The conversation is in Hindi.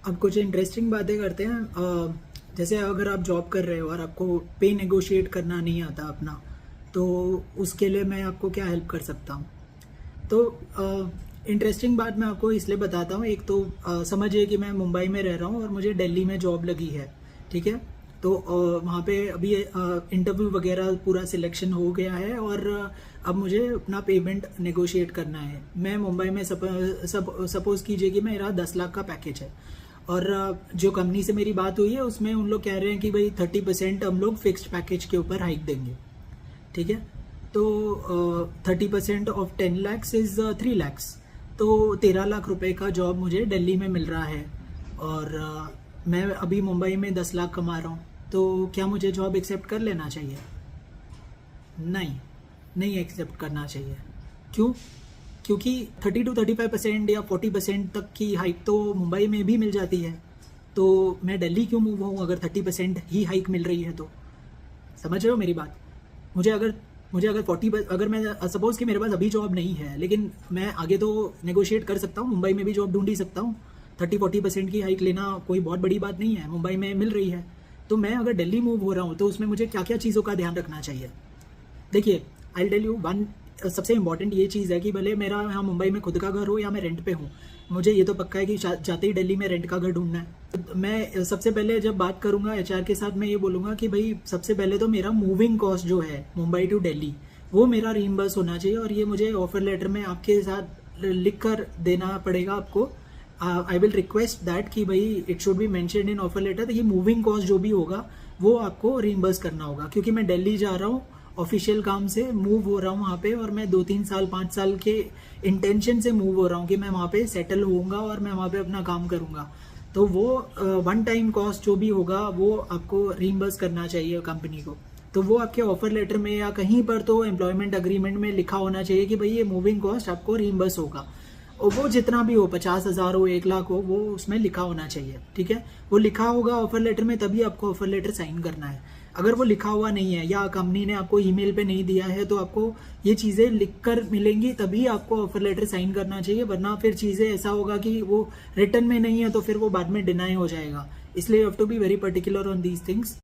अब कुछ इंटरेस्टिंग बातें करते हैं। जैसे अगर आप जॉब कर रहे हो और आपको पे नेगोशिएट करना नहीं आता अपना, तो उसके लिए मैं आपको क्या हेल्प कर सकता हूँ। तो इंटरेस्टिंग बात मैं आपको इसलिए बताता हूँ। एक तो समझिए कि मैं मुंबई में रह रहा हूँ और मुझे दिल्ली में जॉब लगी है, ठीक है। तो वहाँ पे अभी इंटरव्यू वगैरह पूरा सिलेक्शन हो गया है और अब मुझे अपना पेमेंट नेगोशिएट करना है। मैं मुंबई में सपोज कीजिए कि मेरा 10 लाख का पैकेज है और जो कंपनी से मेरी बात हुई है उसमें उन लोग कह रहे हैं कि भाई 30% हम लोग फिक्स्ड पैकेज के ऊपर हाइक देंगे, ठीक है। तो 30% ऑफ 10 लैक्स इज 3 लैक्स, तो 13 लाख रुपए का जॉब मुझे दिल्ली में मिल रहा है और मैं अभी मुंबई में 10 लाख कमा रहा हूँ। तो क्या मुझे जॉब एक्सेप्ट कर लेना चाहिए? नहीं, नहीं एक्सेप्ट करना चाहिए। क्यों? क्योंकि 30 to 35% या 40% तक की हाइक तो मुंबई में भी मिल जाती है। तो मैं दिल्ली क्यों मूव हूँ अगर 30% ही हाइक मिल रही है? तो समझ रहे हो मेरी बात? मुझे अगर 40, अगर मैं सपोज कि मेरे पास अभी जॉब नहीं है, लेकिन मैं आगे तो नेगोशिएट कर सकता हूँ, मुंबई में भी जॉब ढूंढ ही सकता हूँ। 30-40% की हाइक लेना कोई बहुत बड़ी बात नहीं है, मुंबई में मिल रही है। तो मैं अगर दिल्ली मूव हो रहा हूँ तो उसमें मुझे क्या क्या चीज़ों का ध्यान रखना चाहिए? देखिए, आई टेल यू वन, सबसे इंपॉर्टेंट ये चीज़ है कि भले मेरा यहाँ मुंबई में खुद का घर हो या मैं रेंट पे हूँ, मुझे ये तो पक्का है कि जाते ही दिल्ली में रेंट का घर ढूंढना है। मैं सबसे पहले जब बात करूंगा एचआर के साथ, मैं ये बोलूंगा कि भाई सबसे पहले तो मेरा मूविंग कॉस्ट जो है मुंबई टू दिल्ली, वो मेरा रीइंबर्स होना चाहिए और ये मुझे ऑफर लेटर में आपके साथ लिख कर देना पड़ेगा आपको। आई विल रिक्वेस्ट दैट कि भाई it should be mentioned in offer letter, ये मूविंग कॉस्ट जो भी होगा वो आपको रीइंबर्स करना होगा, क्योंकि मैं दिल्ली जा रहा हूँ ऑफिशियल काम से, मूव हो रहा हूँ वहाँ पे और मैं 2-3 साल 5 साल के इंटेंशन से मूव हो रहा हूँ कि मैं वहाँ पे सेटल होऊंगा और मैं वहाँ पे अपना काम करूंगा। तो वो वन टाइम कॉस्ट जो भी होगा वो आपको रीइंबर्स करना चाहिए कंपनी को। तो वो आपके ऑफर लेटर में या कहीं पर तो एम्प्लॉयमेंट अग्रीमेंट में लिखा होना चाहिए कि भाई ये मूविंग कॉस्ट आपको रीइंबर्स होगा, और वो जितना भी हो, 50,000 हो, 1 लाख हो, वो उसमें लिखा होना चाहिए, ठीक है। वो लिखा होगा ऑफर लेटर में, तभी आपको ऑफर लेटर साइन करना है। अगर वो लिखा हुआ नहीं है या कंपनी ने आपको ईमेल पे नहीं दिया है, तो आपको ये चीज़ें लिखकर मिलेंगी, तभी आपको ऑफर लेटर साइन करना चाहिए। वरना फिर चीज़ें ऐसा होगा कि वो रिटर्न में नहीं है तो फिर वो बाद में डिनाई हो जाएगा। इसलिए you have to be very particular on these things.